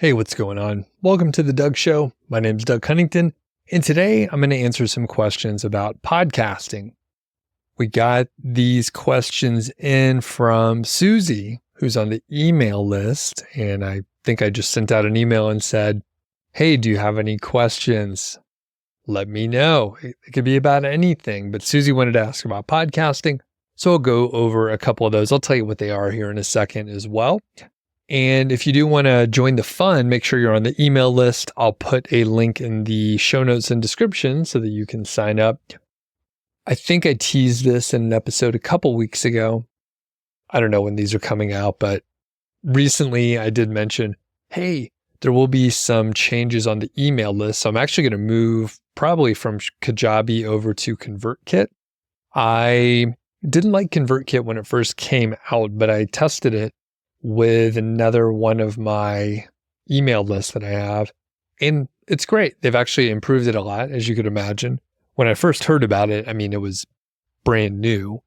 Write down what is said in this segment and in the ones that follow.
Hey, what's going on? Welcome to the Doug Show. My name's Doug Huntington, and today I'm going to answer some questions about podcasting. We got these questions in from Susie, who's on the email list, and I think I just sent out an email and said, hey, do you have any questions? Let me know. It could be about anything, but Susie wanted to ask about podcasting, so I'll go over a couple of those. I'll tell you what they are here in a second as well. And if you do want to join the fun, make sure you're on the email list. I'll put a link in the show notes and description so that you can sign up. I think I teased this in an episode a couple weeks ago. I don't know when these are coming out, but recently I did mention, hey, there will be some changes on the email list. So I'm actually going to move probably from Kajabi over to ConvertKit. I didn't like ConvertKit when it first came out, but I tested it with another one of my email lists that I have. And it's great. They've actually improved it a lot, as you could imagine. When I first heard about it, it was brand new.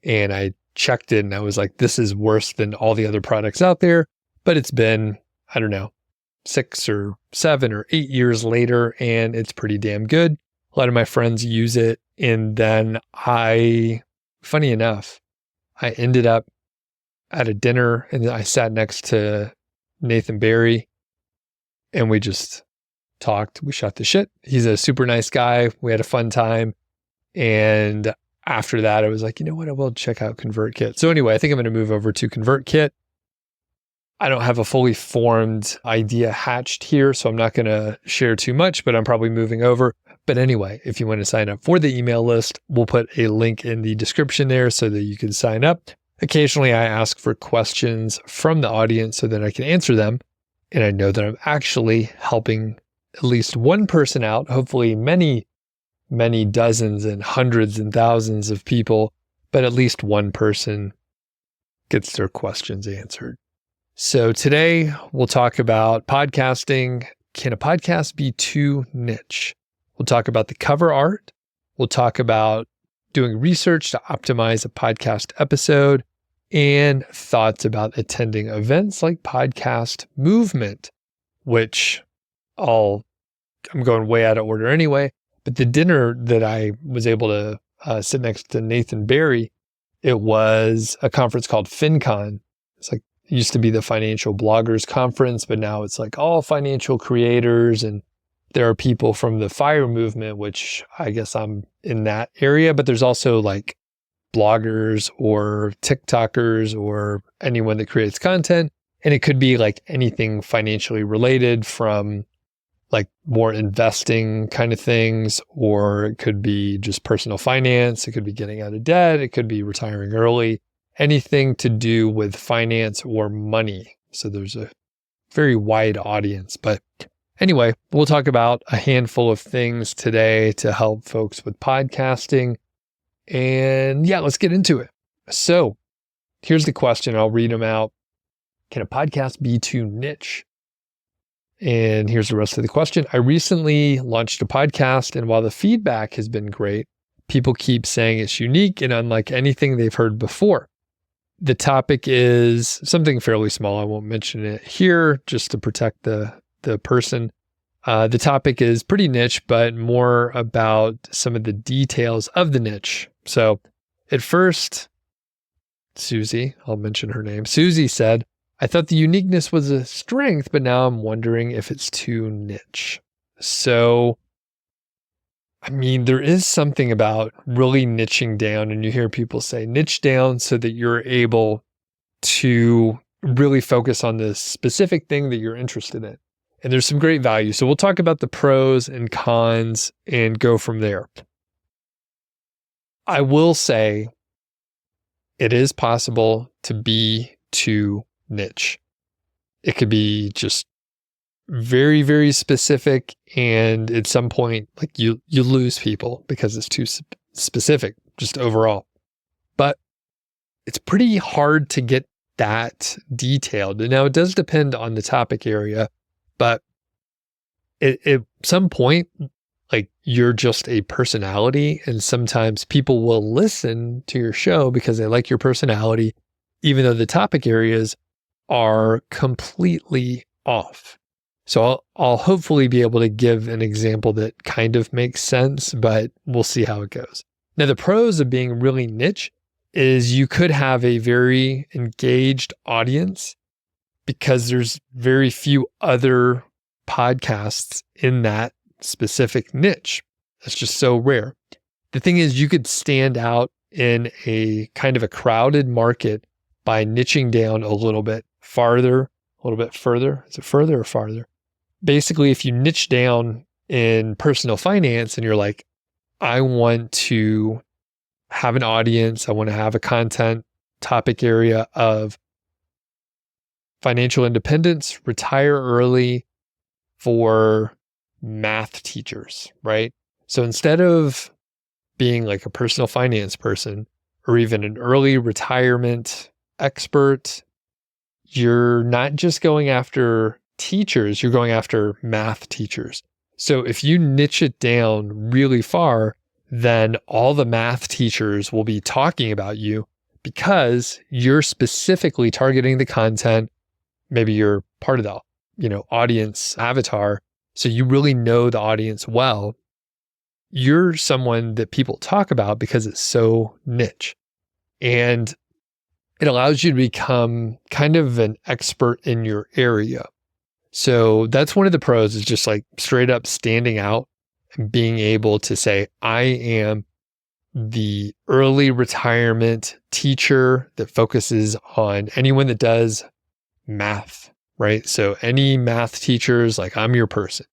And I checked it and I was like, this is worse than all the other products out there. But it's been, 6 or 7 or 8 years later, and it's pretty damn good. A lot of my friends use it. And then funny enough, I ended up at a dinner and I sat next to Nathan Barry and we just talked. We shot the shit. He's a super nice guy. We had a fun time. And after that, I was like, you know what? I will check out ConvertKit. So anyway, I think I'm going to move over to ConvertKit. I don't have a fully formed idea hatched here, so I'm not going to share too much, but I'm probably moving over. But anyway, if you want to sign up for the email list, we'll put a link in the description there so that you can sign up. Occasionally, I ask for questions from the audience so that I can answer them. And I know that I'm actually helping at least one person out, hopefully many, many dozens and hundreds and thousands of people, but at least one person gets their questions answered. So today, we'll talk about podcasting. Can a podcast be too niche? We'll talk about the cover art. We'll talk about doing research to optimize a podcast episode, and thoughts about attending events like Podcast Movement, which I'm going way out of order anyway. But the dinner that I was able to sit next to Nathan Barry, it was a conference called FinCon. It's like, it used to be the Financial Bloggers Conference, but now it's like all financial creators, and there are people from the FIRE movement, which I guess I'm in that area, but there's also like bloggers or TikTokers or anyone that creates content. And it could be like anything financially related, from like more investing kind of things, or it could be just personal finance. It could be getting out of debt. It could be retiring early, anything to do with finance or money. So there's a very wide audience. But anyway, we'll talk about a handful of things today to help folks with podcasting. And yeah, let's get into it. So here's the question. I'll read them out. Can a podcast be too niche? And here's the rest of the question. I recently launched a podcast, and while the feedback has been great, people keep saying it's unique and unlike anything they've heard before. The topic is something fairly small. I won't mention it here just to protect the person. The topic is pretty niche, but more about some of the details of the niche. So at first, Susie, I'll mention her name. Susie said, I thought the uniqueness was a strength, but now I'm wondering if it's too niche. So, there is something about really niching down, and you hear people say niche down so that you're able to really focus on the specific thing that you're interested in. And there's some great value. So we'll talk about the pros and cons and go from there. I will say it is possible to be too niche. It could be just very, very specific. And at some point, like you lose people because it's too specific, just overall. But it's pretty hard to get that detailed. And now it does depend on the topic area. But at some point, like you're just a personality, and sometimes people will listen to your show because they like your personality, even though the topic areas are completely off. So I'll hopefully be able to give an example that kind of makes sense, but we'll see how it goes. Now, the pros of being really niche is you could have a very engaged audience because there's very few other podcasts in that specific niche. That's just so rare. The thing is, you could stand out in a kind of a crowded market by niching down a little bit farther, a little bit further. Is it further or farther? Basically, if you niche down in personal finance and you're like, I want to have an audience, I want to have a content topic area of financial independence, retire early for math teachers, right? So instead of being like a personal finance person or even an early retirement expert, you're not just going after teachers, you're going after math teachers. So if you niche it down really far, then all the math teachers will be talking about you because you're specifically targeting the content. Maybe you're part of the, audience avatar. So you really know the audience well. You're someone that people talk about because it's so niche. And it allows you to become kind of an expert in your area. So that's one of the pros, is just like straight up standing out and being able to say, I am the early retirement teacher that focuses on anyone that does math, right? So any math teachers, like, I'm your person.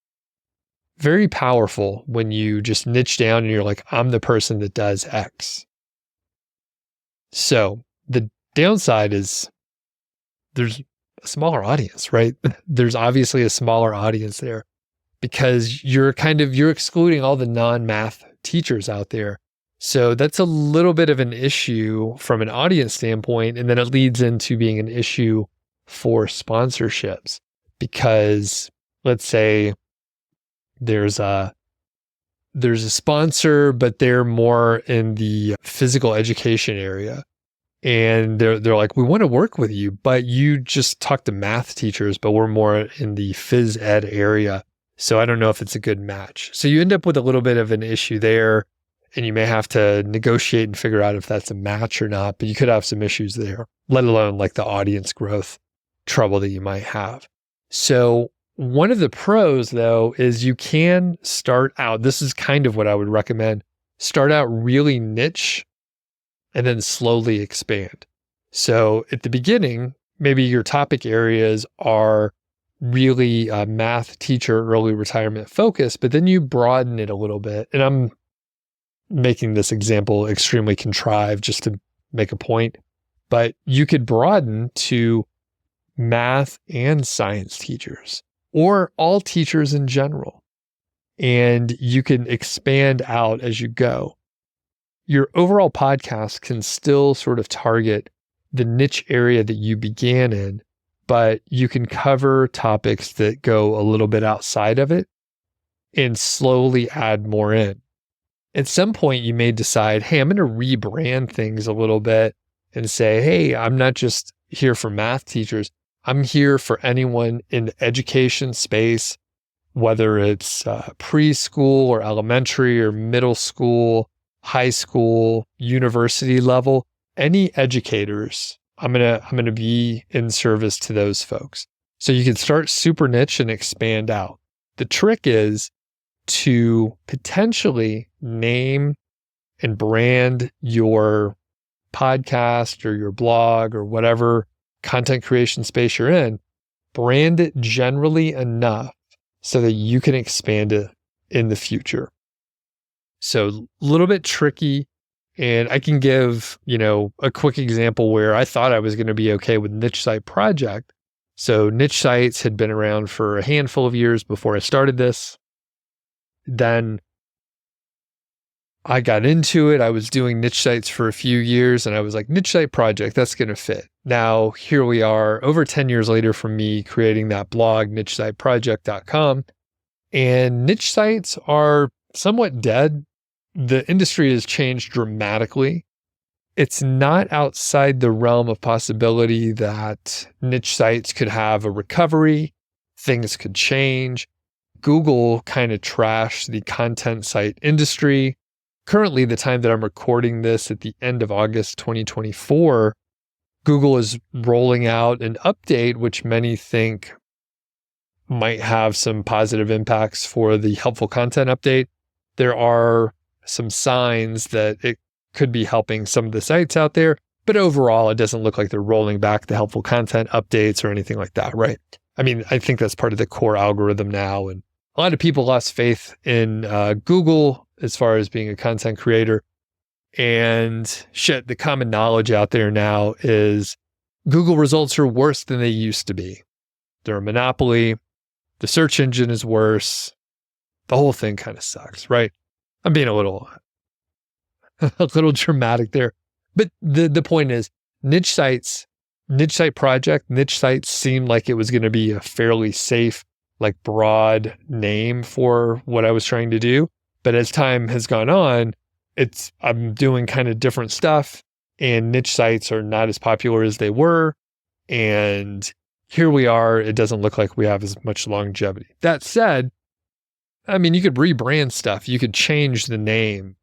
Very powerful when you just niche down and you're like, I'm the person that does X. So the downside is there's a smaller audience, right? There's obviously a smaller audience there because you're excluding all the non-math teachers out there. So that's a little bit of an issue from an audience standpoint. And then it leads into being an issue for sponsorships because let's say there's a sponsor, but they're more in the physical education area. And they're like, we want to work with you, but you just talk to math teachers, but we're more in the phys ed area. So I don't know if it's a good match. So you end up with a little bit of an issue there, and you may have to negotiate and figure out if that's a match or not, but you could have some issues there, let alone like the audience growth trouble that you might have. So one of the pros, though, is you can start out, this is kind of what I would recommend, start out really niche and then slowly expand. So at the beginning, maybe your topic areas are really math teacher, early retirement focus, but then you broaden it a little bit. And I'm making this example extremely contrived just to make a point, but you could broaden to math and science teachers or all teachers in general. And you can expand out as you go. Your overall podcast can still sort of target the niche area that you began in, but you can cover topics that go a little bit outside of it and slowly add more in. At some point, you may decide, hey, I'm going to rebrand things a little bit and say, hey, I'm not just here for math teachers. I'm here for anyone in the education space, whether it's preschool or elementary or middle school, high school, university level, any educators, I'm gonna be in service to those folks. So you can start super niche and expand out. The trick is to potentially name and brand your podcast or your blog or whatever content creation space you're in, brand it generally enough so that you can expand it in the future. So a little bit tricky. And I can give, a quick example where I thought I was going to be okay with Niche Site Project. So niche sites had been around for a handful of years before I started this. Then I got into it. I was doing niche sites for a few years and I was like, Niche Site Project, that's going to fit. Now, here we are over 10 years later from me creating that blog, nichesiteproject.com. And niche sites are somewhat dead. The industry has changed dramatically. It's not outside the realm of possibility that niche sites could have a recovery things could change. Google kind of trashed the content site industry. Currently, the time that I'm recording this at the end of August 2024, Google is rolling out an update, which many think might have some positive impacts for the helpful content update. There are some signs that it could be helping some of the sites out there, but overall, it doesn't look like they're rolling back the helpful content updates or anything like that, right? I mean, I think that's part of the core algorithm now. And a lot of people lost faith in Google as far as being a content creator. And the common knowledge out there now is Google results are worse than they used to be. They're a monopoly. The search engine is worse. The whole thing kind of sucks, right? I'm being a little dramatic there. But the point is, niche site sites seemed like it was going to be a fairly safe, like broad name for what I was trying to do. But as time has gone on, I'm doing kind of different stuff, and niche sites are not as popular as they were. And here we are. It doesn't look like we have as much longevity. That said, I mean, you could rebrand stuff. You could change the name.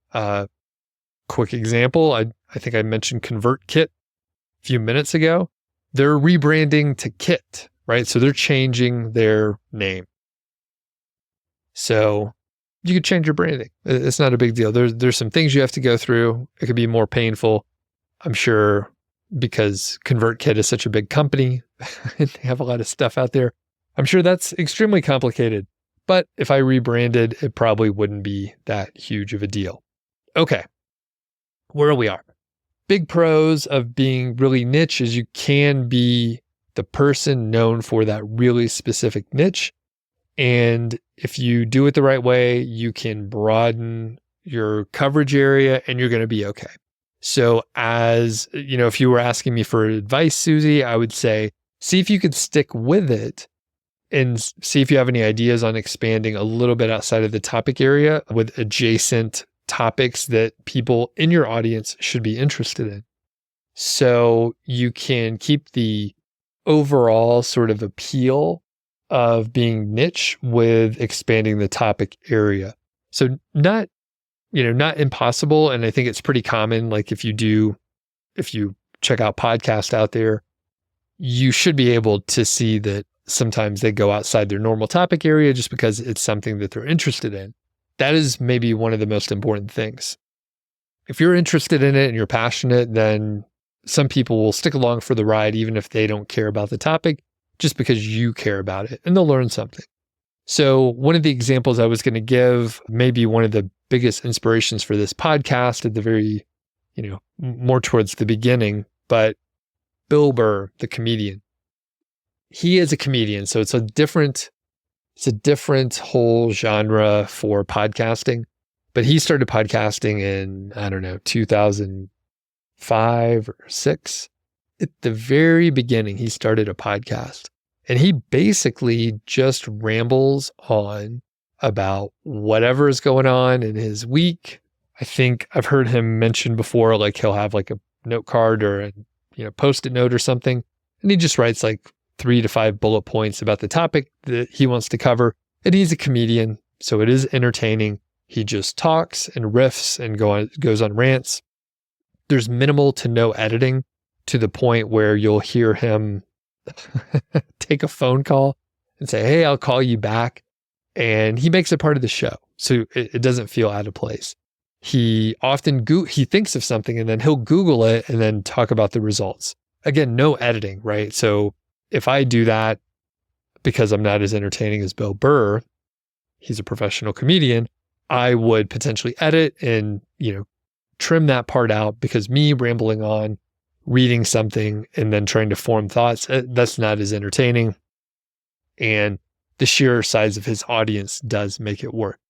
Quick example, I think I mentioned ConvertKit a few minutes ago. They're rebranding to Kit, right? So they're changing their name. So you could change your branding. It's not a big deal. There's some things you have to go through. It could be more painful, I'm sure, because ConvertKit is such a big company and they have a lot of stuff out there. I'm sure that's extremely complicated. But if I rebranded, it probably wouldn't be that huge of a deal. Okay, where we are. Big pros of being really niche is you can be the person known for that really specific niche. And if you do it the right way, you can broaden your coverage area and you're going to be okay. So as, if you were asking me for advice, Susie, I would say, see if you could stick with it and see if you have any ideas on expanding a little bit outside of the topic area with adjacent topics that people in your audience should be interested in. So you can keep the overall sort of appeal of being niche with expanding the topic area. So not impossible. And I think it's pretty common. Like if you check out podcasts out there, you should be able to see that sometimes they go outside their normal topic area just because it's something that they're interested in. That is maybe one of the most important things. If you're interested in it and you're passionate, then some people will stick along for the ride, even if they don't care about the topic, just because you care about it, and they'll learn something. So one of the examples I was going to give, maybe one of the biggest inspirations for this podcast at the very, more towards the beginning, but Bill Burr, the comedian. He is a comedian, so it's a different whole genre for podcasting. But he started podcasting in, 2005 or 6. At the very beginning, he started a podcast. And he basically just rambles on about whatever is going on in his week. I think I've heard him mention before, like he'll have like a note card or a Post-it note or something. And he just writes like 3 to 5 bullet points about the topic that he wants to cover. And he's a comedian, so it is entertaining. He just talks and riffs and goes on rants. There's minimal to no editing to the point where you'll hear him take a phone call and say, "Hey, I'll call you back." And he makes it part of the show. So it doesn't feel out of place. He often he thinks of something and then he'll Google it and then talk about the results. Again, no editing, right? So if I do that because I'm not as entertaining as Bill Burr, he's a professional comedian, I would potentially edit and, trim that part out, because me rambling on, reading something and then trying to form thoughts, that's not as entertaining. And the sheer size of his audience does make it work.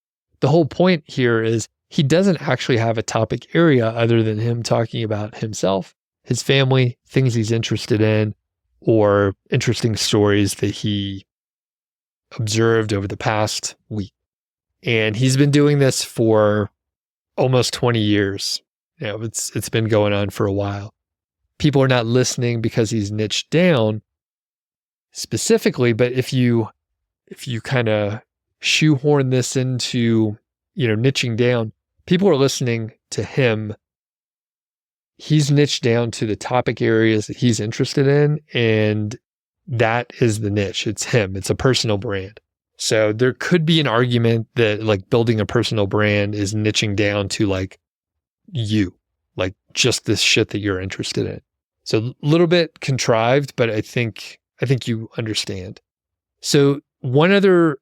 The whole point here is he doesn't actually have a topic area other than him talking about himself, his family, things he's interested in, or interesting stories that he observed over the past week. And he's been doing this for almost 20 years. It's been going on for a while. People are not listening because he's niched down specifically, but if you if you kind of shoehorn this into, niching down, people are listening to him. He's niched down to the topic areas that he's interested in, and that is the niche. It's him. It's a personal brand. So there could be an argument that like building a personal brand is niching down to like you, like just this shit that you're interested in. So a little bit contrived, but I think you understand. So one other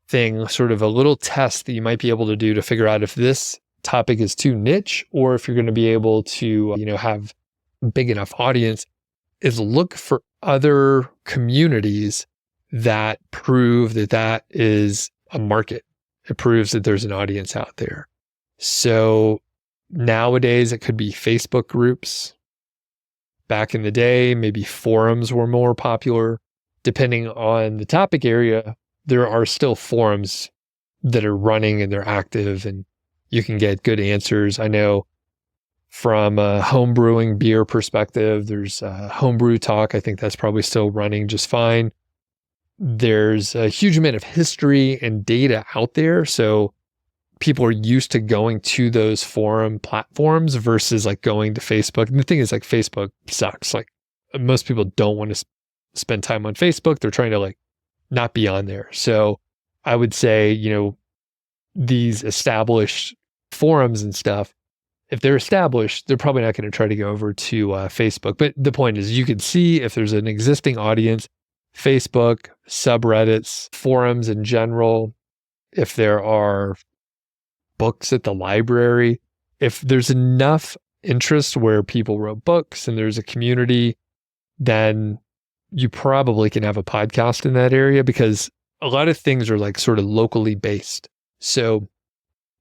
thing, sort of a little test that you might be able to do to figure out if this topic is too niche or if you're going to be able to, have a big enough audience, is look for other communities that prove that that is a market. It proves that there's an audience out there. So nowadays it could be Facebook groups. Back in the day, maybe forums were more popular. Depending on the topic area, there are still forums that are running and they're active and you can get good answers. I know from a homebrewing beer perspective, there's Homebrew Talk. I think that's probably still running just fine. There's a huge amount of history and data out there. So people are used to going to those forum platforms versus like going to Facebook. And the thing is, like, Facebook sucks. Like, most people don't want to spend time on Facebook. They're trying to like not be on there. So I would say, these established forums and stuff, if they're established, they're probably not going to try to go over to Facebook. But the point is, you can see if there's an existing audience, Facebook, subreddits, forums in general, if there are books at the library, if there's enough interest where people wrote books and there's a community, then you probably can have a podcast in that area, because a lot of things are like sort of locally based. So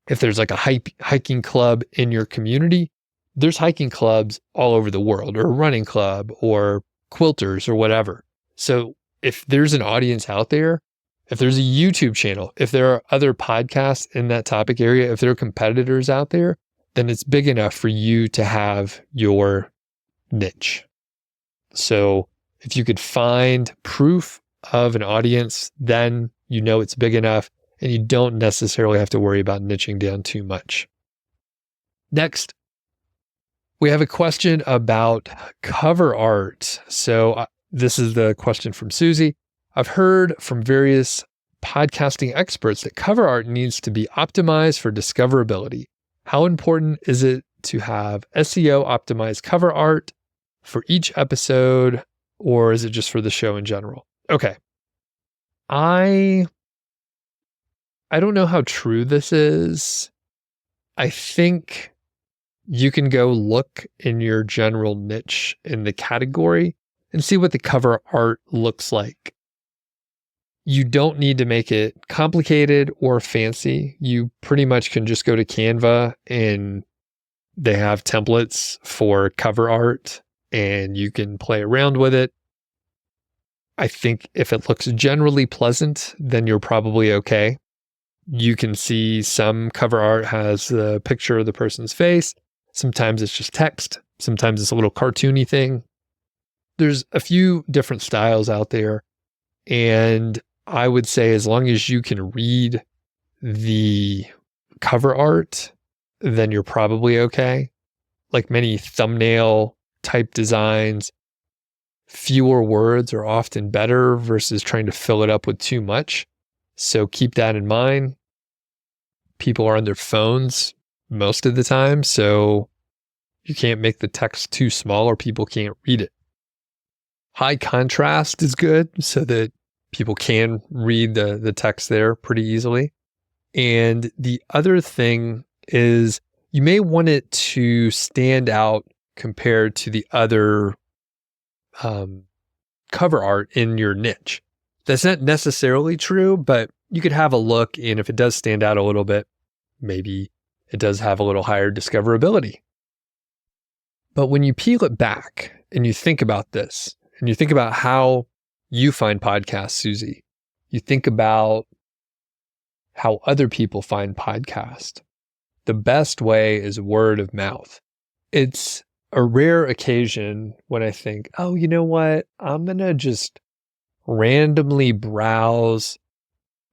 if there's like a hiking club in your community, there's hiking clubs all over the world, or a running club, or quilters, or whatever. So if there's an audience out there, if there's a YouTube channel, if there are other podcasts in that topic area, if there are competitors out there, then it's big enough for you to have your niche. So if you could find proof of an audience, then you know it's big enough and you don't necessarily have to worry about niching down too much. Next, we have a question about cover art. So this is the question from Susie. I've heard from various podcasting experts that cover art needs to be optimized for discoverability. How important is it to have SEO-optimized cover art for each episode, or is it just for the show in general? Okay. I don't know how true this is. I think you can go look in your general niche in the category and see what the cover art looks like. You don't need to make it complicated or fancy. You pretty much can just go to Canva and they have templates for cover art and you can play around with it. I think if it looks generally pleasant, then you're probably okay. You can see some cover art has the picture of the person's face. Sometimes it's just text. Sometimes it's a little cartoony thing. There's a few different styles out there. And I would say as long as you can read the cover art, then you're probably okay. Like many thumbnail type designs, fewer words are often better versus trying to fill it up with too much. So keep that in mind. People are on their phones most of the time, so you can't make the text too small or people can't read it. High contrast is good so that people can read the text there pretty easily. And the other thing is you may want it to stand out compared to the other cover art in your niche. That's not necessarily true, but you could have a look, and if it does stand out a little bit, maybe it does have a little higher discoverability. But when you peel it back and you think about this, and you think about how you find podcasts, Susie, you think about how other people find podcasts, the best way is word of mouth. It's a rare occasion when I think, oh, you know what? I'm going to just randomly browse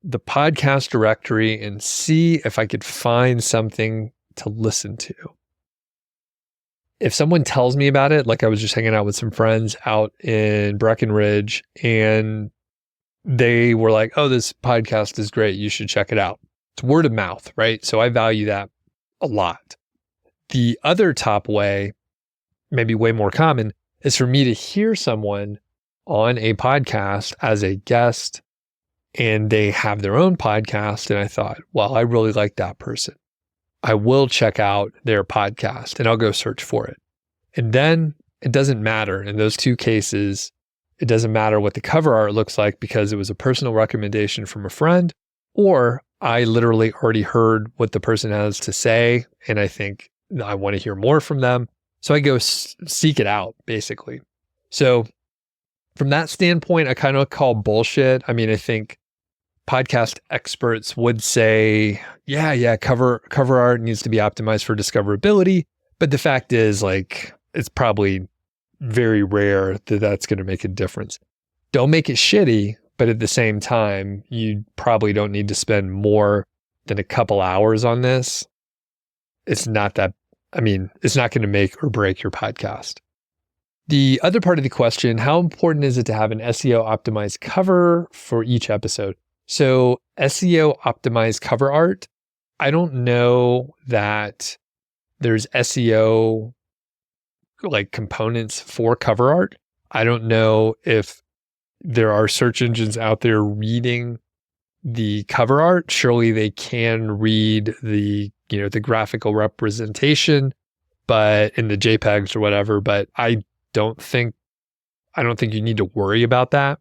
the podcast directory and see if I could find something to listen to. If someone tells me about it, like I was just hanging out with some friends out in Breckenridge, and they were like, oh, this podcast is great, you should check it out. It's word of mouth, right? So I value that a lot. The other top way, maybe way more common, is for me to hear someone on a podcast as a guest, and they have their own podcast. And I thought, well, I really like that person. I will check out their podcast and I'll go search for it. And then it doesn't matter in those two cases. It doesn't matter what the cover art looks like because it was a personal recommendation from a friend, or I literally already heard what the person has to say and I think I want to hear more from them. So I go seek it out, basically. So from that standpoint, I kind of call bullshit. I mean, I think podcast experts would say, yeah, cover art needs to be optimized for discoverability. But the fact is, like, it's probably very rare that that's going to make a difference. Don't make it shitty, but at the same time, you probably don't need to spend more than a couple hours on this. It's not that, I mean, it's not going to make or break your podcast. The other part of the question, how important is it to have an SEO optimized cover for each episode? So SEO optimized cover art, I don't know that there's SEO like components for cover art. I don't know if there are search engines out there reading the cover art. Surely they can read the graphical representation, but in the JPEGs or whatever, but I don't think you need to worry about that.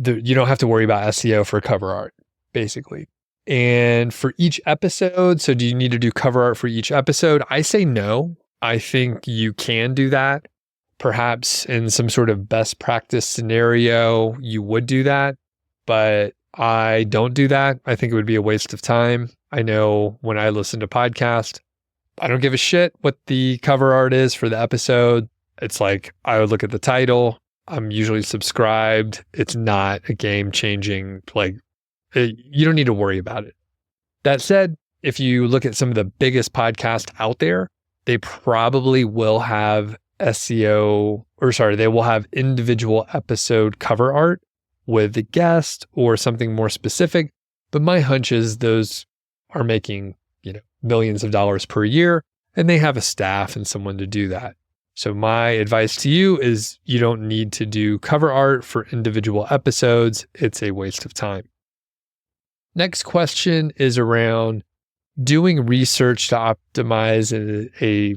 You don't have to worry about SEO for cover art, basically. And for each episode, so do you need to do cover art for each episode? I say no. I think you can do that. Perhaps in some sort of best practice scenario, you would do that, but I don't do that. I think it would be a waste of time. I know when I listen to podcasts, I don't give a shit what the cover art is for the episode. It's like, I would look at the title. I'm usually subscribed. It's not a game-changing, you don't need to worry about it. That said, if you look at some of the biggest podcasts out there, they probably will have they will have individual episode cover art with a guest or something more specific. But my hunch is those are making, millions of dollars per year, and they have a staff and someone to do that. So my advice to you is you don't need to do cover art for individual episodes. It's a waste of time. Next question is around doing research to optimize a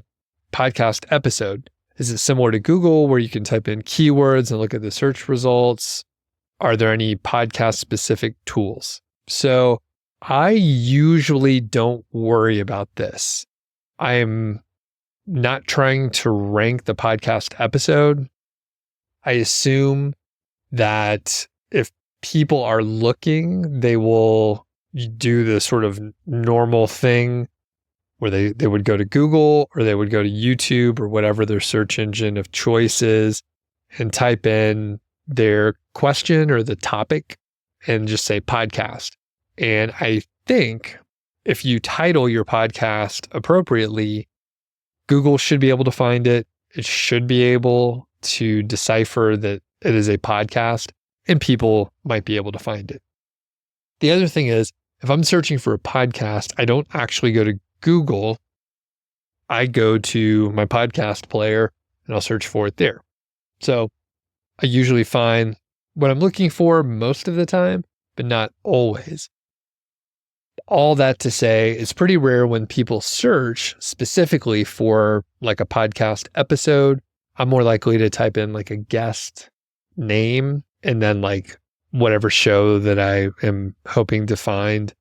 podcast episode. Is it similar to Google where you can type in keywords and look at the search results? Are there any podcast specific tools? So I usually don't worry about this. I'm not trying to rank the podcast episode. I assume that if people are looking, they will do the sort of normal thing where they would go to Google or they would go to YouTube or whatever their search engine of choice is and type in their question or the topic and just say podcast. And I think if you title your podcast appropriately, Google should be able to find it. It should be able to decipher that it is a podcast, and people might be able to find it. The other thing is, if I'm searching for a podcast, I don't actually go to Google. I go to my podcast player and I'll search for it there. So I usually find what I'm looking for most of the time, but not always. All that to say, it's pretty rare when people search specifically for like a podcast episode. I'm more likely to type in like a guest name and then like whatever show that I am hoping to find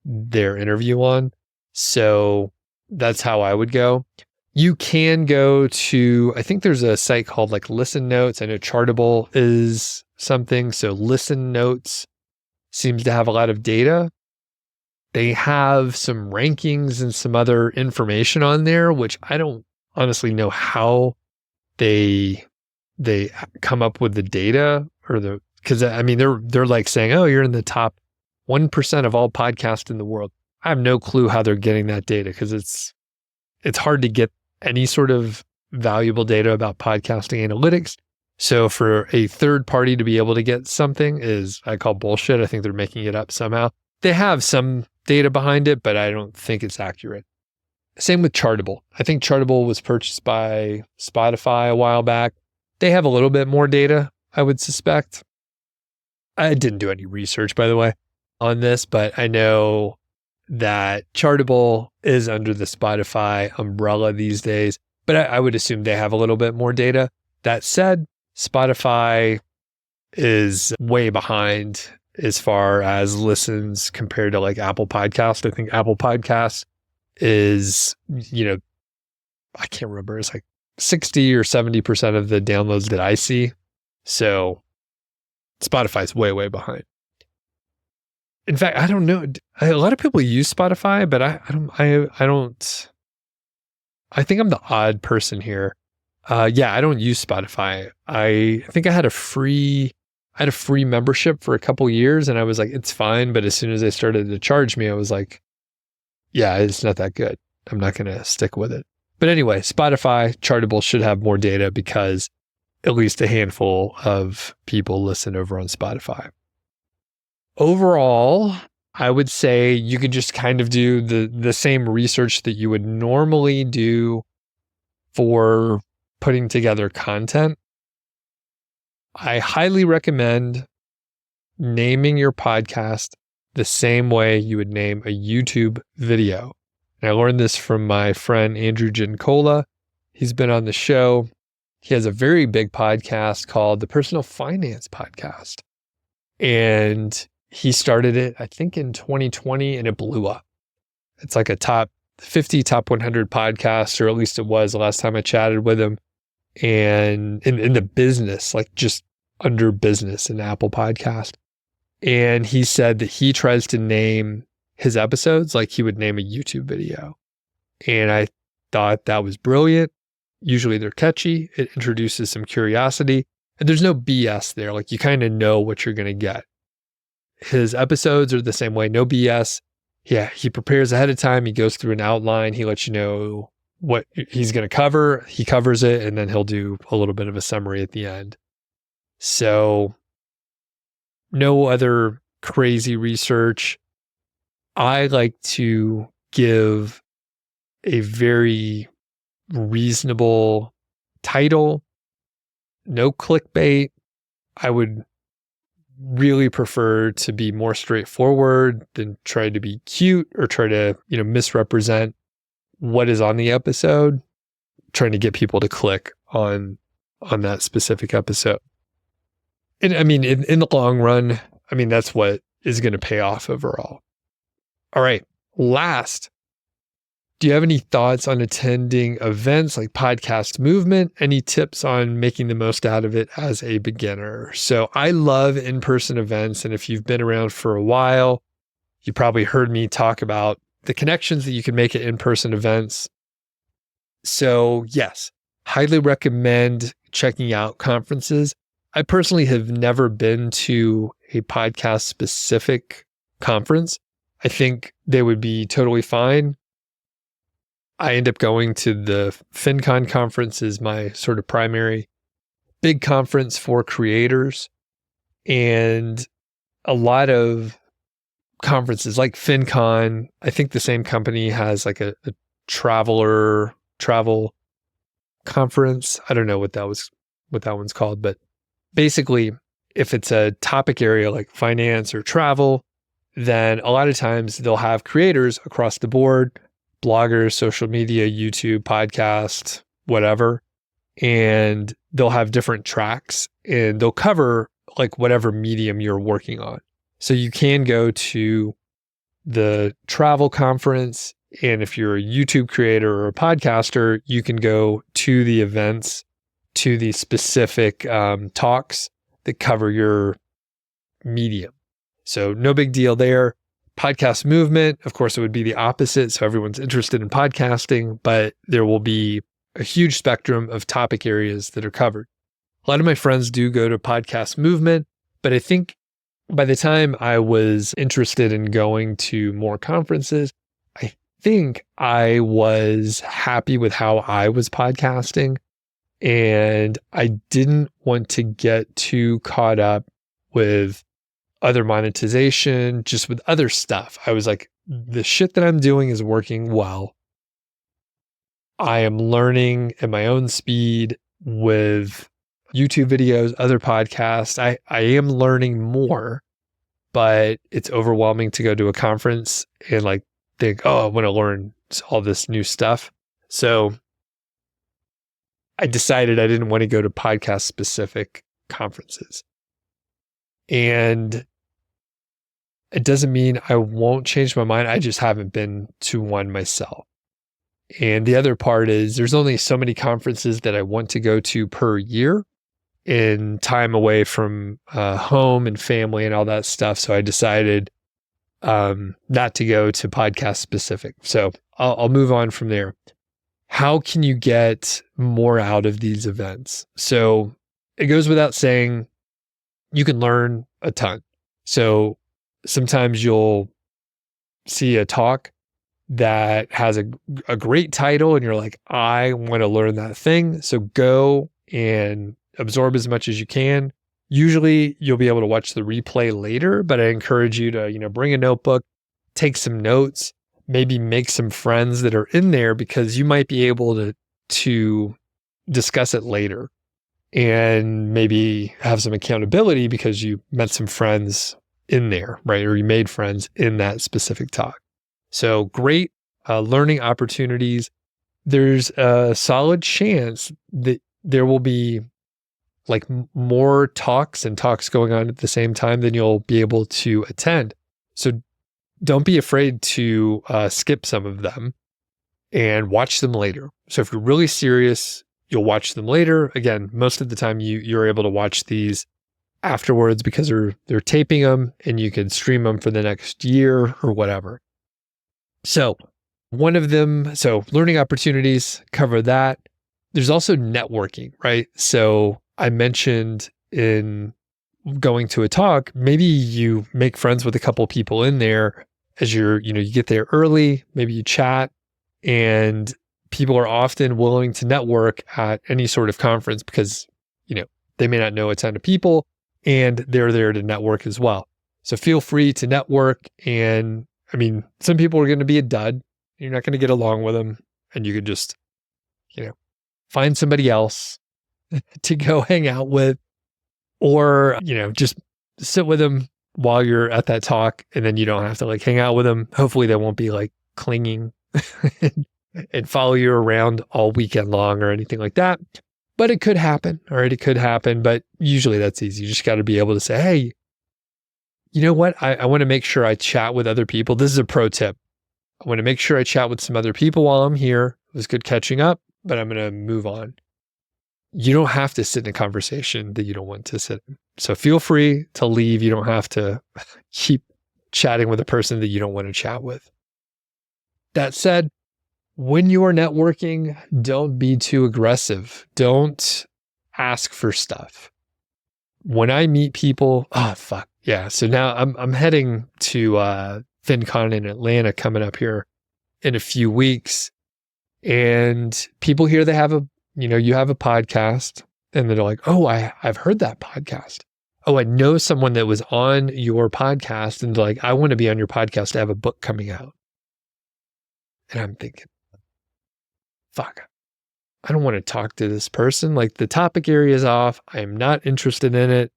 their interview on. So that's how I would go. You can go to, I think there's a site called like Listen Notes. I know Chartable is something. So Listen Notes seems to have a lot of data. They have some rankings and some other information on there, which I don't honestly know how they come up with the data or the because I mean, they're like saying, oh, you're in the top 1% of all podcasts in the world. I have no clue how they're getting that data because it's hard to get any sort of valuable data about podcasting analytics. So for a third party to be able to get something is, I call bullshit. I think they're making it up somehow. They have some data behind it, but I don't think it's accurate. Same with Chartable. I think Chartable was purchased by Spotify a while back. They have a little bit more data, I would suspect. I didn't do any research, by the way, on this, but I know that Chartable is under the Spotify umbrella these days, but I would assume they have a little bit more data. That said, Spotify is way behind as far as listens compared to like Apple Podcasts. I think Apple Podcasts is, I can't remember. It's like 60 or 70% of the downloads that I see. So Spotify's way, way behind. In fact, I don't know. A lot of people use Spotify, but I don't. I think I'm the odd person here. I don't use Spotify. I think I had a free membership for a couple years, and I was like, it's fine. But as soon as they started to charge me, I was like, yeah, it's not that good. I'm not going to stick with it. But anyway, Spotify, Chartable should have more data because at least a handful of people listen over on Spotify. Overall, I would say you could just kind of do the same research that you would normally do for putting together content. I highly recommend naming your podcast the same way you would name a YouTube video. And I learned this from my friend Andrew Gincola. He's been on the show. He has a very big podcast called the Personal Finance Podcast. And he started it, I think, in 2020, and it blew up. It's like a top 50, top 100 podcast, or at least it was the last time I chatted with him. And in the business, like just under business in Apple Podcast. And he said that he tries to name his episodes like he would name a YouTube video. And I thought that was brilliant. Usually they're catchy. It introduces some curiosity. And there's no BS there. Like you kind of know what you're going to get. His episodes are the same way. No BS. Yeah, he prepares ahead of time. He goes through an outline. He lets you know what he's going to cover. He covers it, and then he'll do a little bit of a summary at the end. So no other crazy research. I like to give a very reasonable title, no clickbait. I would really prefer to be more straightforward than try to be cute or try to, misrepresent what is on the episode, trying to get people to click on that specific episode. And I mean, in the long run, I mean, that's what is going to pay off overall. All right. Last, do you have any thoughts on attending events like Podcast Movement? Any tips on making the most out of it as a beginner? So I love in-person events. And if you've been around for a while, you probably heard me talk about the connections that you can make at in-person events. So yes, highly recommend checking out conferences. I personally have never been to a podcast specific conference. I think they would be totally fine. I end up going to the FinCon conference is my sort of primary big conference for creators. And a lot of conferences like FinCon, I think the same company has like a travel conference. I don't know what that one's called, but basically if it's a topic area like finance or travel, then a lot of times they'll have creators across the board, bloggers, social media, YouTube, podcast, whatever. And they'll have different tracks and they'll cover like whatever medium you're working on. So you can go to the travel conference. And if you're a YouTube creator or a podcaster, you can go to the events, to the specific talks that cover your medium. So no big deal there. Podcast Movement, of course, it would be the opposite. So everyone's interested in podcasting, but there will be a huge spectrum of topic areas that are covered. A lot of my friends do go to Podcast Movement. But I think by the time I was interested in going to more conferences, I think I was happy with how I was podcasting. And I didn't want to get too caught up with other monetization, just with other stuff. I was like, the shit that I'm doing is working well. I am learning at my own speed with YouTube videos, other podcasts. I am learning more, but it's overwhelming to go to a conference and like think, oh, I want to learn all this new stuff. So I decided I didn't want to go to podcast specific conferences. And it doesn't mean I won't change my mind. I just haven't been to one myself. And the other part is there's only so many conferences that I want to go to per year in time away from home and family and all that stuff. So I decided not to go to podcast specific. So I'll move on from there. How can you get more out of these events? So it goes without saying, you can learn a ton. So sometimes you'll see a talk that has a great title and you're like, I want to learn that thing. So go and absorb as much as you can. Usually you'll be able to watch the replay later, but I encourage you to, bring a notebook, take some notes, maybe make some friends that are in there because you might be able to discuss it later and maybe have some accountability because you met some friends in there, right? Or you made friends in that specific talk. So great learning opportunities. There's a solid chance that there will be like more talks and talks going on at the same time than you'll be able to attend. So don't be afraid to skip some of them and watch them later. So if you're really serious, you'll watch them later. Again, most of the time you're able to watch these afterwards because they're taping them and you can stream them for the next year or whatever. So one of them, learning opportunities, cover that. There's also networking, right? So I mentioned in going to a talk, maybe you make friends with a couple of people in there as you get there early, maybe you chat, and people are often willing to network at any sort of conference because, they may not know a ton of people and they're there to network as well. So feel free to network. And some people are going to be a dud. You're not going to get along with them. And you could just, find somebody else to go hang out with, or, just sit with them while you're at that talk. And then you don't have to like hang out with them. Hopefully they won't be like clinging and follow you around all weekend long or anything like that. But it could happen, all right? It could happen, but usually that's easy. You just got to be able to say, hey, you know what? I want to make sure I chat with other people. This is a pro tip. I want to make sure I chat with some other people while I'm here. It was good catching up, but I'm going to move on. You don't have to sit in a conversation that you don't want to sit in. So feel free to leave. You don't have to keep chatting with a person that you don't want to chat with. That said, when you are networking, don't be too aggressive. Don't ask for stuff. When I meet people, so now I'm heading to FinCon in Atlanta coming up here in a few weeks. And people here, they have you have a podcast and they're like, oh, I've heard that podcast. Oh, I know someone that was on your podcast and they're like, I want to be on your podcast. I have a book coming out. And I'm thinking, fuck, I don't want to talk to this person. Like the topic area is off. I am not interested in it.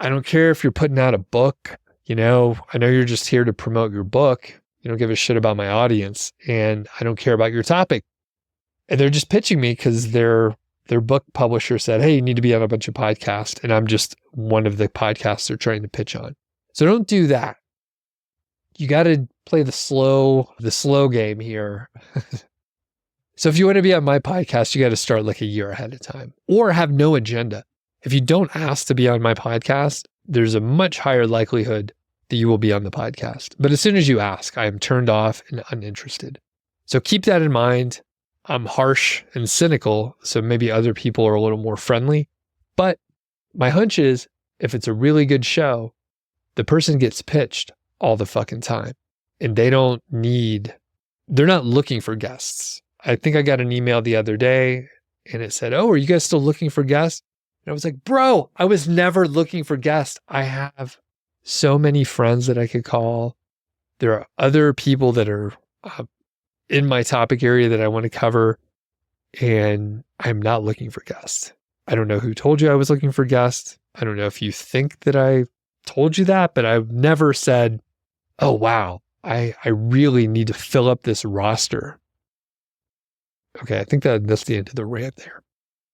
I don't care if you're putting out a book, I know you're just here to promote your book. You don't give a shit about my audience and I don't care about your topic. And they're just pitching me because their book publisher said, hey, you need to be on a bunch of podcasts. And I'm just one of the podcasts they're trying to pitch on. So don't do that. You got to play the slow game here. So if you want to be on my podcast, you got to start like a year ahead of time or have no agenda. If you don't ask to be on my podcast, there's a much higher likelihood that you will be on the podcast. But as soon as you ask, I am turned off and uninterested. So keep that in mind. I'm harsh and cynical, so maybe other people are a little more friendly. But my hunch is if it's a really good show, the person gets pitched all the fucking time and they're not looking for guests. I think I got an email the other day and it said, "Oh, are you guys still looking for guests?" And I was like, bro, I was never looking for guests. I have so many friends that I could call. There are other people that are in my topic area that I want to cover, and I'm not looking for guests. I don't know who told you I was looking for guests. I don't know if you think that I told you that, but I've never said, "Oh, wow, I really need to fill up this roster." Okay, I think that's the end of the rant there.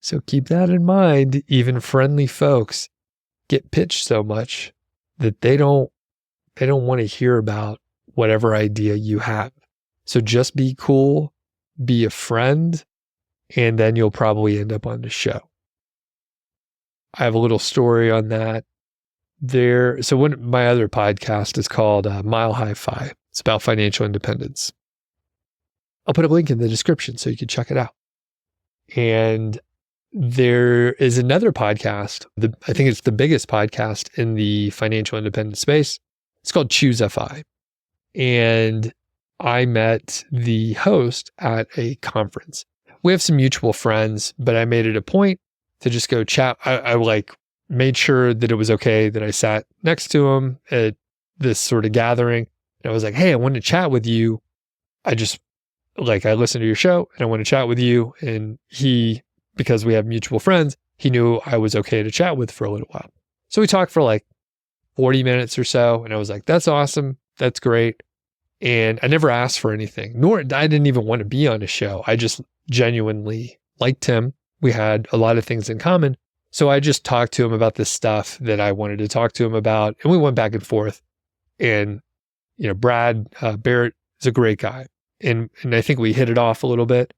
So keep that in mind. Even friendly folks get pitched so much that they don't want to hear about whatever idea you have. So just be cool, be a friend, and then you'll probably end up on the show. I have a little story on that. So my other podcast is called MileHighFi. It's about financial independence. I'll put a link in the description so you can check it out. And there is another podcast. I think it's the biggest podcast in the financial independence space. It's called Choose FI. And I met the host at a conference. We have some mutual friends, but I made it a point to just go chat. I made sure that it was okay that I sat next to him at this sort of gathering. And I was like, "Hey, I want to chat with you. I listened to your show and I want to chat with you." And because we have mutual friends, he knew I was okay to chat with for a little while. So we talked for like 40 minutes or so. And I was like, "That's awesome. That's great." And I never asked for anything, nor I didn't even want to be on a show. I just genuinely liked him. We had a lot of things in common. So I just talked to him about this stuff that I wanted to talk to him about. And we went back and forth. And, Brad Barrett is a great guy. And I think we hit it off a little bit.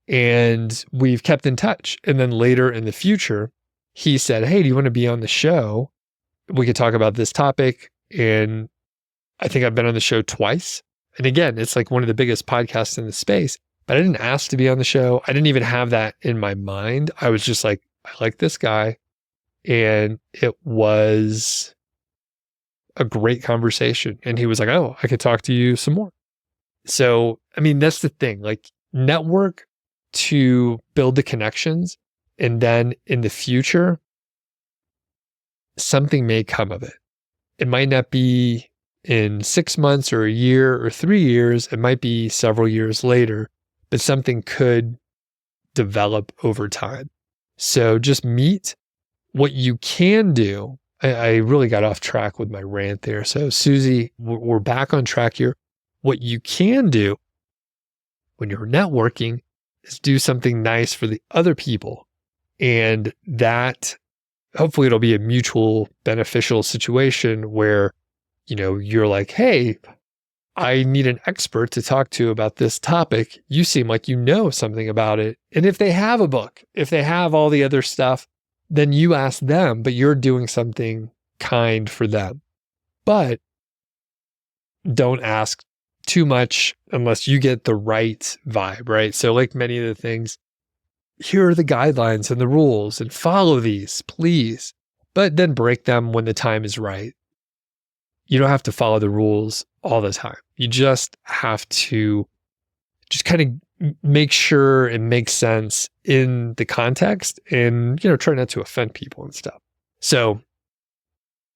And we've kept in touch. And then later in the future, he said, "Hey, do you want to be on the show? We could talk about this topic." And I think I've been on the show twice. And again, it's like one of the biggest podcasts in the space, but I didn't ask to be on the show. I didn't even have that in my mind. I was just like, I like this guy. And it was a great conversation. And he was like, "Oh, I could talk to you some more." So, that's the thing, like network to build the connections. And then in the future, something may come of it. It might not be in 6 months or a year or 3 years. It might be several years later, but something could develop over time. So just meet. What you can do. I really got off track with my rant there. So Susie, we're back on track here. What you can do when you're networking is do something nice for the other people. And that, hopefully it'll be a mutual beneficial situation where, you're like, "Hey, I need an expert to talk to about this topic. You seem like you know something about it." And if they have a book, if they have all the other stuff, then you ask them, but you're doing something kind for them. But don't ask too much unless you get the right vibe, right? So like many of the things, here are the guidelines and the rules and follow these, please. But then break them when the time is right. You don't have to follow the rules all the time. You just have to just kind of make sure it makes sense in the context and, try not to offend people and stuff. So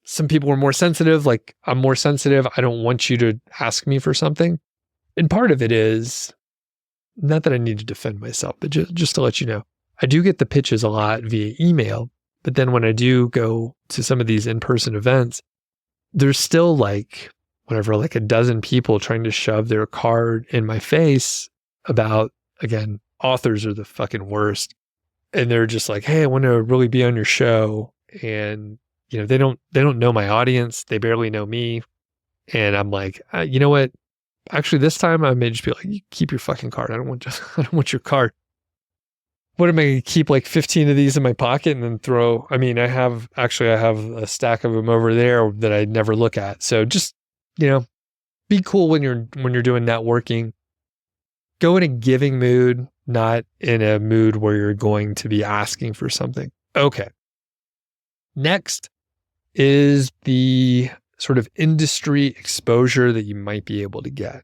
some people are more sensitive. Like I'm more sensitive. I don't want you to ask me for something. And part of it is not that I need to defend myself, but just to let you know, I do get the pitches a lot via email. But then when I do go to some of these in-person events, there's still like a dozen people trying to shove their card in my face about, again, authors are the fucking worst. And they're just like, "Hey, I want to really be on your show." And, they don't know my audience. They barely know me. And I'm like, you know what? Actually, this time I may just be like, "You keep your fucking card. I don't want your card." What am I going to keep like 15 of these in my pocket and then throw? I have a stack of them over there that I never look at. So just, be cool when you're doing networking. Go in a giving mood, not in a mood where you're going to be asking for something. Okay. Next, is the sort of industry exposure that you might be able to get.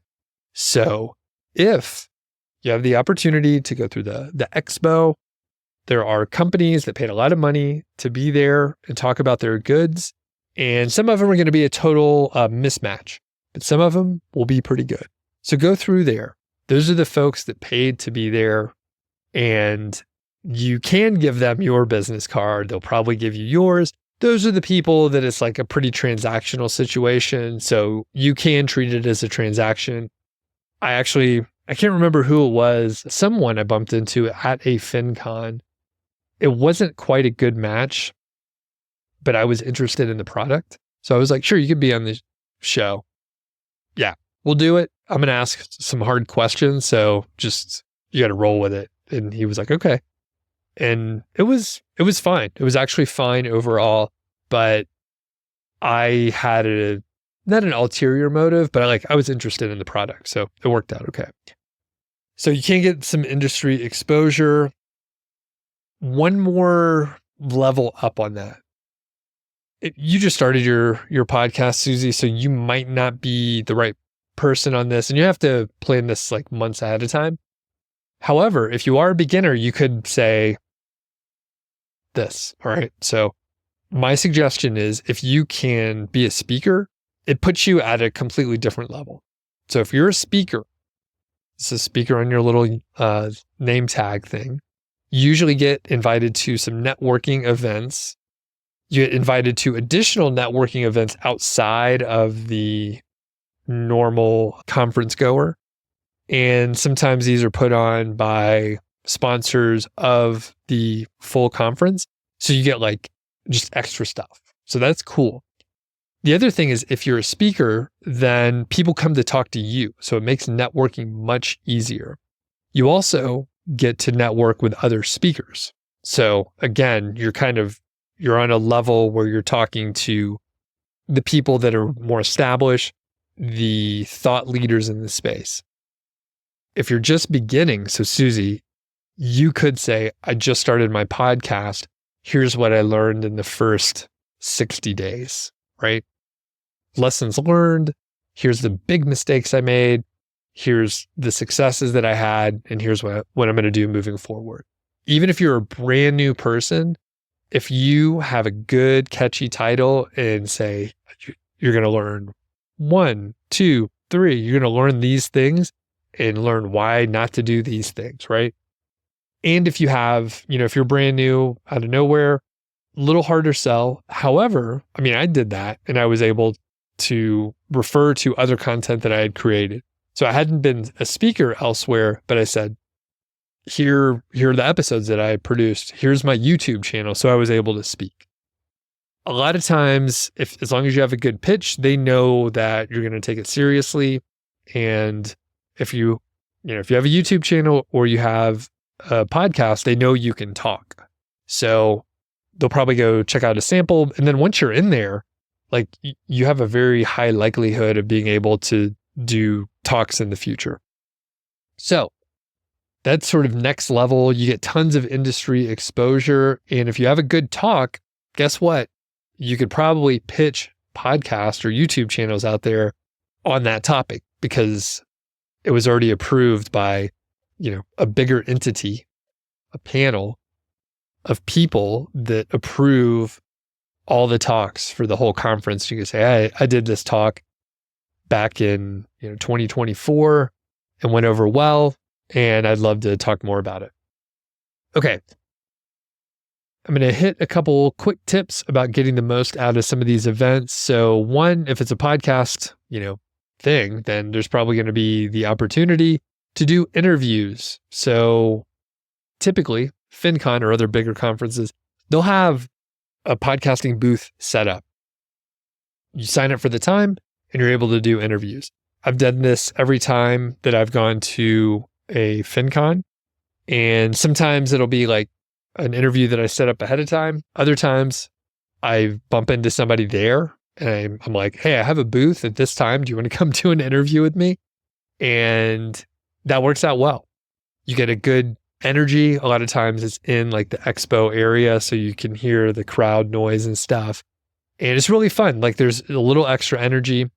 So if you have the opportunity to go through the expo, there are companies that paid a lot of money to be there and talk about their goods. And some of them are going to be a total mismatch, but some of them will be pretty good. So go through there. Those are the folks that paid to be there, and you can give them your business card. They'll probably give you yours. Those are the people that it's like a pretty transactional situation. So you can treat it as a transaction. I can't remember who it was. Someone I bumped into at a FinCon. It wasn't quite a good match, but I was interested in the product. So I was like, sure, you could be on the show. Yeah, we'll do it. I'm going to ask some hard questions. So just, you got to roll with it. And he was like, okay. And it was fine. It was actually fine overall, but I had not an ulterior motive, but I was interested in the product. So it worked out okay. So you can get some industry exposure. One more level up on that. You just started your podcast, Susie, so you might not be the right person on this, and you have to plan this like months ahead of time. However, if you are a beginner, you could say this, all right? So my suggestion is if you can be a speaker, it puts you at a completely different level. So if you're a speaker, it's a speaker on your little name tag thing, you usually get invited to some networking events. You get invited to additional networking events outside of the normal conference goer. And sometimes these are put on by sponsors of the full conference. So you get like just extra stuff. So that's cool. The other thing is if you're a speaker, then people come to talk to you. So it makes networking much easier. You also get to network with other speakers. So again, you're on a level where you're talking to the people that are more established, the thought leaders in the space. If you're just beginning, so Susie, you could say, I just started my podcast. Here's what I learned in the first 60 days, right? Lessons learned. Here's the big mistakes I made. Here's the successes that I had. And here's what I'm going to do moving forward. Even if you're a brand new person, if you have a good, catchy title and say, you're going to learn 1, 2, 3, you're going to learn these things and learn why not to do these things, right? And if you have, if you're brand new out of nowhere, a little harder sell. However, I did that and I was able to refer to other content that I had created. So I hadn't been a speaker elsewhere, but I said, here are the episodes that I produced. Here's my YouTube channel. So I was able to speak. A lot of times, as long as you have a good pitch, they know that you're going to take it seriously. And if you have a YouTube channel or you have a podcast, they know you can talk. So they'll probably go check out a sample. And then once you're in there, you have a very high likelihood of being able to do talks in the future. So that's sort of next level. You get tons of industry exposure. And if you have a good talk, guess what? You could probably pitch podcasts or YouTube channels out there on that topic because it was already approved by, a bigger entity, a panel of people that approve all the talks for the whole conference. You can say, hey, I did this talk back in 2024 and went over well, and I'd love to talk more about it. Okay. I'm going to hit a couple quick tips about getting the most out of some of these events. So one, if it's a podcast, thing, then there's probably going to be the opportunity to do interviews. So typically FinCon or other bigger conferences, they'll have a podcasting booth set up. You sign up for the time and you're able to do interviews. I've done this every time that I've gone to a FinCon, and sometimes it'll be like an interview that I set up ahead of time. Other times I bump into somebody there and I'm like, hey, I have a booth at this time. Do you want to come do an interview with me? And that works out well. You get a good energy. A lot of times it's in like the expo area, so you can hear the crowd noise and stuff. And it's really fun. Like there's a little extra energy.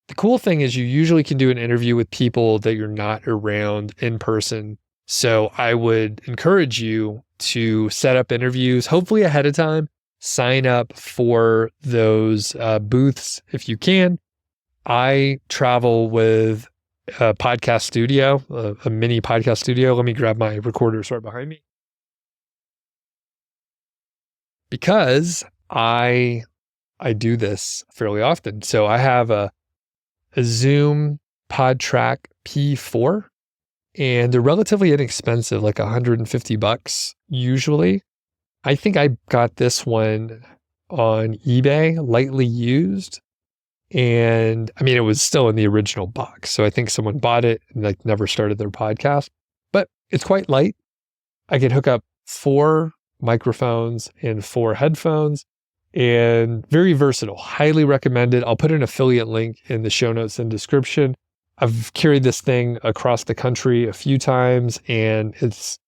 The cool thing is you usually can do an interview with people that you're not around in person. So I would encourage you to set up interviews, hopefully ahead of time, sign up for those booths if you can. I travel with a podcast studio, a mini podcast studio. Let me grab my recorders right behind me. Because I do this fairly often. So I have a Zoom PodTrack P4, and they're relatively inexpensive, like $150 usually. I think I got this one on eBay, lightly used. And I mean, it was still in the original box. So I think someone bought it and like never started their podcast, but it's quite light. I can hook up 4 microphones and 4 headphones, and very versatile. Highly recommended. I'll put an affiliate link in the show notes and description. I've carried this thing across the country a few times, and it's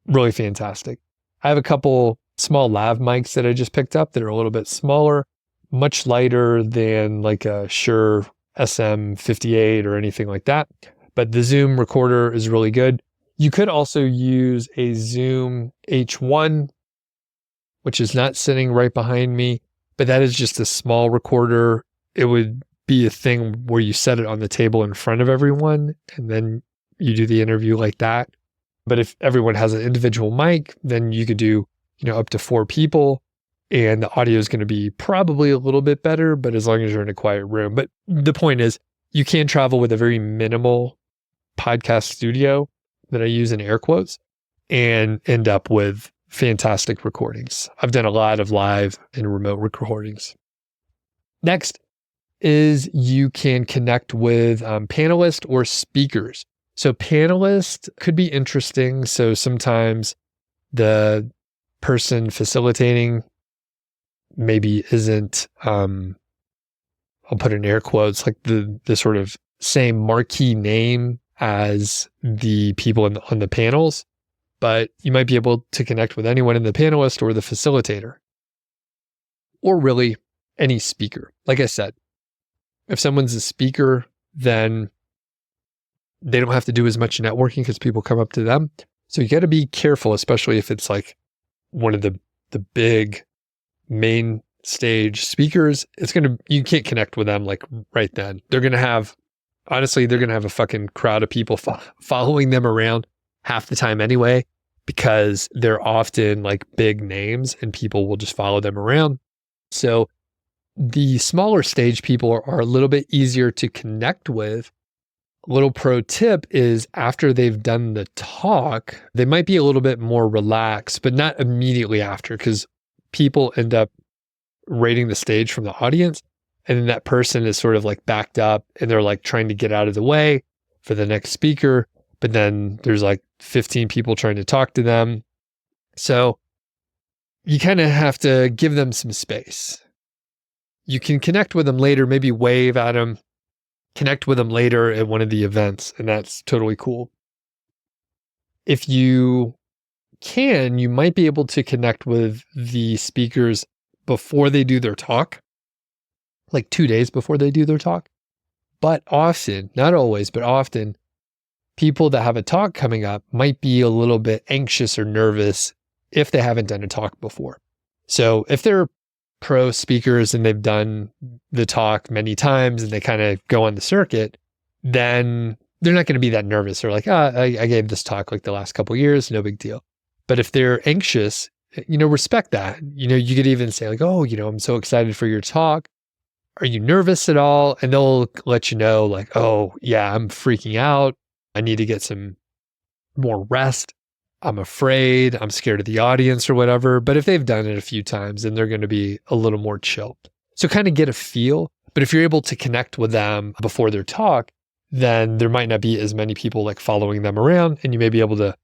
really fantastic. I have a couple small lav mics that I just picked up that are a little bit smaller, much lighter than like a Shure SM58 or anything like that. But the Zoom recorder is really good. You could also use a Zoom H1, which is not sitting right behind me, but that is just a small recorder. It would be a thing where you set it on the table in front of everyone and then you do the interview like that. But if everyone has an individual mic, then you could do, up to 4 people, and the audio is going to be probably a little bit better, but as long as you're in a quiet room. But the point is, you can travel with a very minimal podcast studio that I use in air quotes and end up with fantastic recordings. I've done a lot of live and remote recordings. Next is you can connect with panelists or speakers. So panelists could be interesting. So sometimes the person facilitating maybe isn't, I'll put in air quotes, like the sort of same marquee name as the people on the panels, but you might be able to connect with anyone in the panelist or the facilitator, or really any speaker. Like I said, if someone's a speaker, then they don't have to do as much networking because people come up to them. So you got to be careful, especially if it's like one of the big main stage speakers. You can't connect with them like right then. They're going to have a fucking crowd of people following them around half the time anyway, because they're often like big names and people will just follow them around. So the smaller stage people are a little bit easier to connect with. A little pro tip is after they've done the talk, they might be a little bit more relaxed, but not immediately after, because people end up rating the stage from the audience. And then that person is sort of like backed up and they're like trying to get out of the way for the next speaker. But then there's like 15 people trying to talk to them. So you kind of have to give them some space. You can connect with them later, maybe wave at them, connect with them later at one of the events, and that's totally cool. If you can, you might be able to connect with the speakers before they do their talk, like 2 days before they do their talk. But often, not always, but often, people that have a talk coming up might be a little bit anxious or nervous if they haven't done a talk before. So if they're pro speakers and they've done the talk many times and they kind of go on the circuit, then they're not going to be that nervous. They're like, I gave this talk like the last couple of years, no big deal. But if they're anxious, respect that. You could even say like, oh, I'm so excited for your talk. Are you nervous at all? And they'll let you know like, oh yeah, I'm freaking out. I need to get some more rest. I'm afraid, I'm scared of the audience or whatever. But if they've done it a few times, then they're going to be a little more chill. So kind of get a feel. But if you're able to connect with them before their talk, then there might not be as many people like following them around. And you may be able to,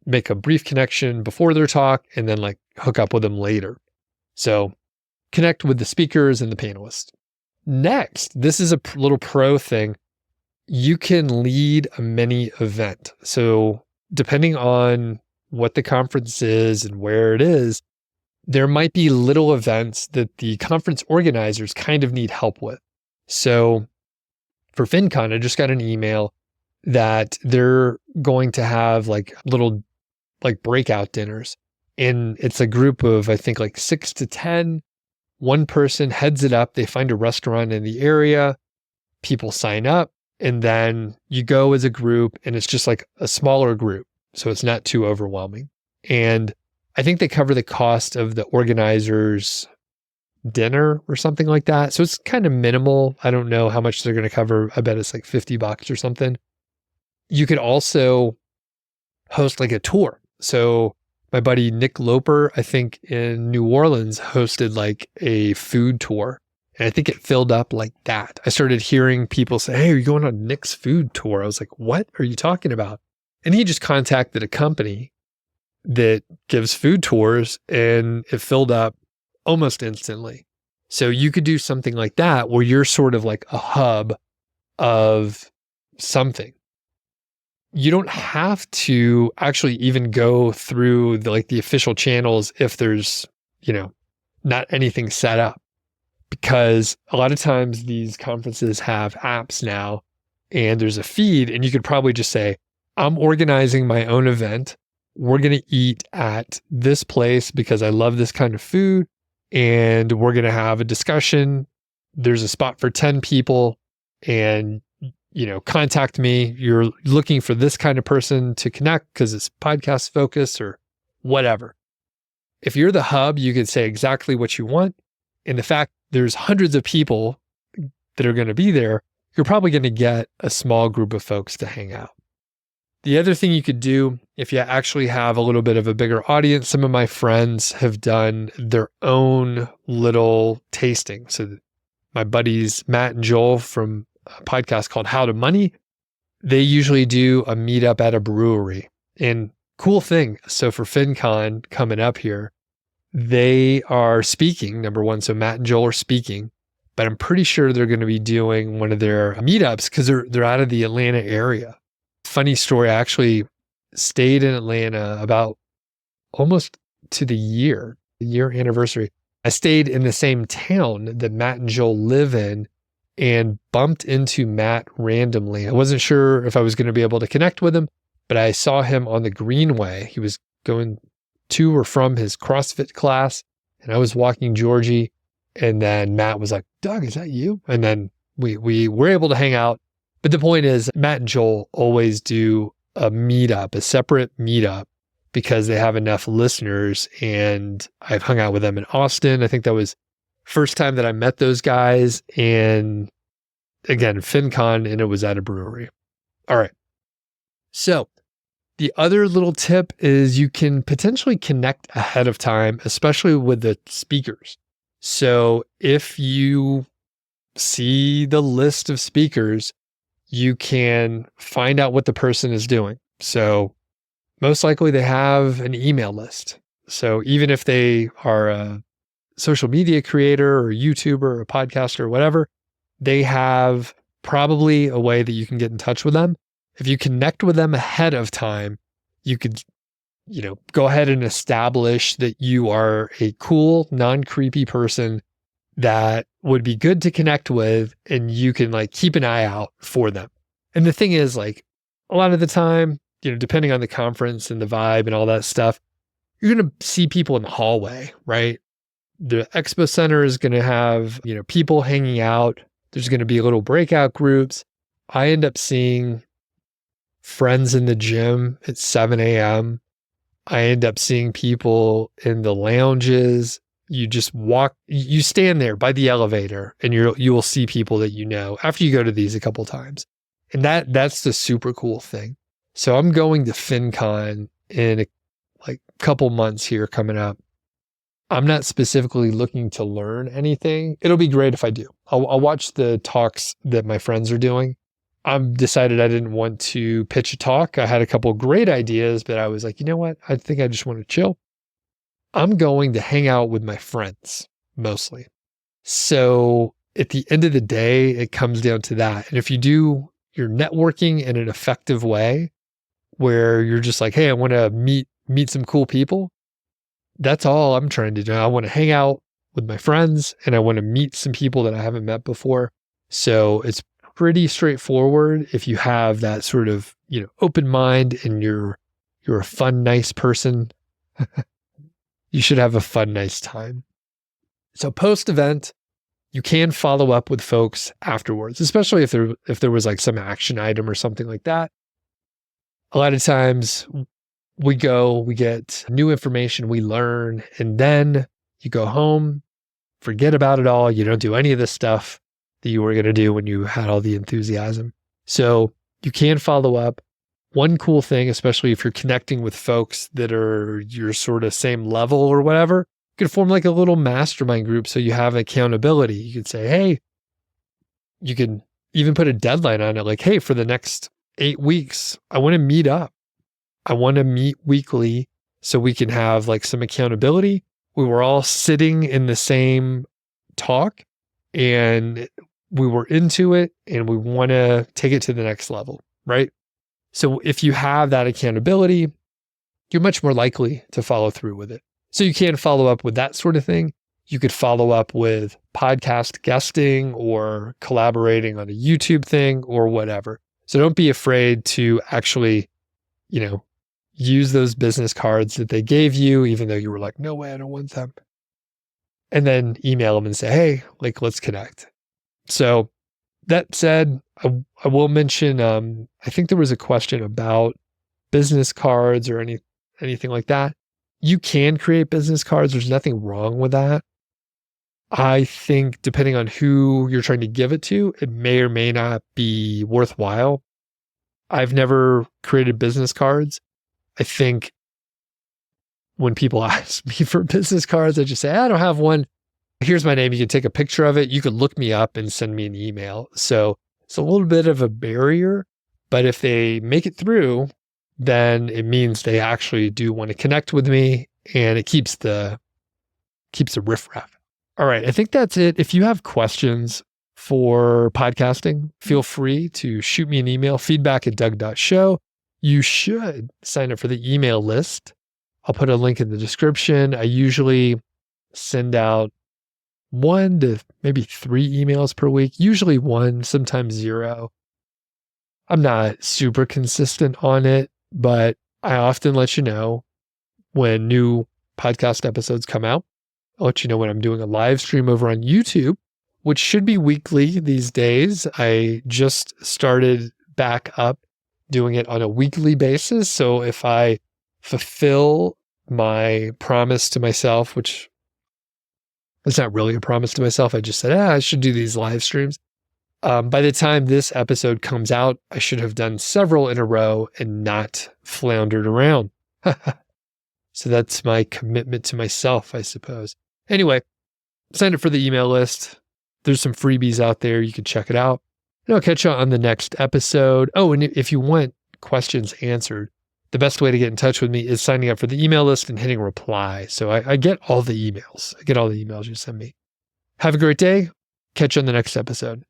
make a brief connection before their talk and then like hook up with them later. So connect with the speakers and the panelists. Next, this is a little pro thing. You can lead a mini event. So depending on what the conference is and where it is, there might be little events that the conference organizers kind of need help with. So for FinCon, I just got an email that they're going to have like little like breakout dinners. And it's a group of, I think, like 6 to 10. One person heads it up. They find a restaurant in the area. People sign up. And then you go as a group, and it's just like a smaller group. So it's not too overwhelming. And I think they cover the cost of the organizer's dinner or something like that. So it's kind of minimal. I don't know how much they're going to cover. I bet it's like $50 or something. You could also host like a tour. So my buddy Nick Loper, I think in New Orleans, hosted like a food tour. And I think it filled up like that. I started hearing people say, "Hey, are you going on Nick's food tour?" I was like, "What are you talking about?" And he just contacted a company that gives food tours, and it filled up almost instantly. So you could do something like that where you're sort of like a hub of something. You don't have to actually even go through the official channels if there's, not anything set up. Because a lot of times these conferences have apps now and there's a feed, and you could probably just say, "I'm organizing my own event. We're going to eat at this place because I love this kind of food, and we're going to have a discussion. There's a spot for 10 people, and contact me. You're looking for this kind of person to connect because it's podcast focused," or whatever. If you're the hub, you could say exactly what you want. And the fact there's hundreds of people that are going to be there, you're probably going to get a small group of folks to hang out. The other thing you could do, if you actually have a little bit of a bigger audience, some of my friends have done their own little tasting. So my buddies, Matt and Joel from a podcast called How to Money, they usually do a meetup at a brewery. And cool thing, so for FinCon coming up here, they are speaking, number one. So Matt and Joel are speaking, but I'm pretty sure they're going to be doing one of their meetups because they're out of the Atlanta area. Funny story, I actually stayed in Atlanta about almost to the year anniversary. I stayed in the same town that Matt and Joel live in and bumped into Matt randomly. I wasn't sure if I was going to be able to connect with him, but I saw him on the Greenway. He was going to or from his CrossFit class, and I was walking Georgie, and then Matt was like, "Doug, is that you?" And then we were able to hang out. But the point is, Matt and Joel always do a meetup, a separate meetup, because they have enough listeners. And I've hung out with them in Austin. I think that was first time that I met those guys. And again, FinCon, and it was at a brewery. All right. So the other little tip is you can potentially connect ahead of time, especially with the speakers. So if you see the list of speakers, you can find out what the person is doing. So most likely they have an email list. So even if they are a social media creator or YouTuber or a podcaster or whatever, they have probably a way that you can get in touch with them. If you connect with them ahead of time, you could, go ahead and establish that you are a cool, non-creepy person that would be good to connect with, and you can keep an eye out for them. And the thing is, a lot of the time, depending on the conference and the vibe and all that stuff, you're going to see people in the hallway, right? The expo center is going to have, people hanging out. There's going to be little breakout groups. I end up seeing friends in the gym at 7 a.m. I end up seeing people in the lounges. You just you stand there by the elevator, and you will see people that after you go to these a couple times. And that's the super cool thing. So I'm going to FinCon in a couple months here coming up. I'm not specifically looking to learn anything. It'll be great if I do. I'll watch the talks that my friends are doing. I've decided I didn't want to pitch a talk. I had a couple of great ideas, but I was like, you know what? I think I just want to chill. I'm going to hang out with my friends mostly. So at the end of the day, it comes down to that. And if you do your networking in an effective way, where you're just like, "Hey, I want to meet some cool people," that's all I'm trying to do. I want to hang out with my friends and I want to meet some people that I haven't met before. So it's pretty straightforward if you have that sort of, open mind and you're a fun, nice person. You should have a fun, nice time. So post-event, you can follow up with folks afterwards, especially if there was like some action item or something like that. A lot of times we get new information, we learn, and then you go home, forget about it all. You don't do any of the stuff that you were going to do when you had all the enthusiasm. So you can follow up. One cool thing, especially if you're connecting with folks that are your sort of same level or whatever, you could form like a little mastermind group so you have accountability. You could say, hey, you can even put a deadline on it. Like, hey, for the next 8 weeks, I want to meet up. I want to meet weekly so we can have like some accountability. We were all sitting in the same talk and we were into it and we want to take it to the next level, right? So if you have that accountability, you're much more likely to follow through with it. So you can follow up with that sort of thing. You could follow up with podcast guesting or collaborating on a YouTube thing or whatever. So don't be afraid to actually, use those business cards that they gave you, even though you were like, no way, I don't want them. And then email them and say, hey, like, let's connect. So that said, I will mention, I think there was a question about business cards or anything like that. You can create business cards. There's nothing wrong with that. I think depending on who you're trying to give it to, it may or may not be worthwhile. I've never created business cards. I think when people ask me for business cards, I just say, I don't have one. Here's my name. You can take a picture of it. You could look me up and send me an email. So it's a little bit of a barrier, but if they make it through, then it means they actually do want to connect with me and it keeps the riffraff. All right. I think that's it. If you have questions for podcasting, feel free to shoot me an email, feedback@Doug.show. You should sign up for the email list. I'll put a link in the description. I usually send out 1 to maybe 3 emails per week, usually 1, sometimes 0. I'm not super consistent on it, but I often let you know when new podcast episodes come out. I'll let you know when I'm doing a live stream over on YouTube, which should be weekly these days. I just started back up doing it on a weekly basis. So if I fulfill my promise to myself, which it's not really a promise to myself, I just said, I should do these live streams. By the time this episode comes out, I should have done several in a row and not floundered around. So that's my commitment to myself, I suppose. Anyway, sign up for the email list. There's some freebies out there. You can check it out. And I'll catch you on the next episode. Oh, and if you want questions answered, the best way to get in touch with me is signing up for the email list and hitting reply. So I get all the emails. I get all the emails you send me. Have a great day. Catch you on the next episode.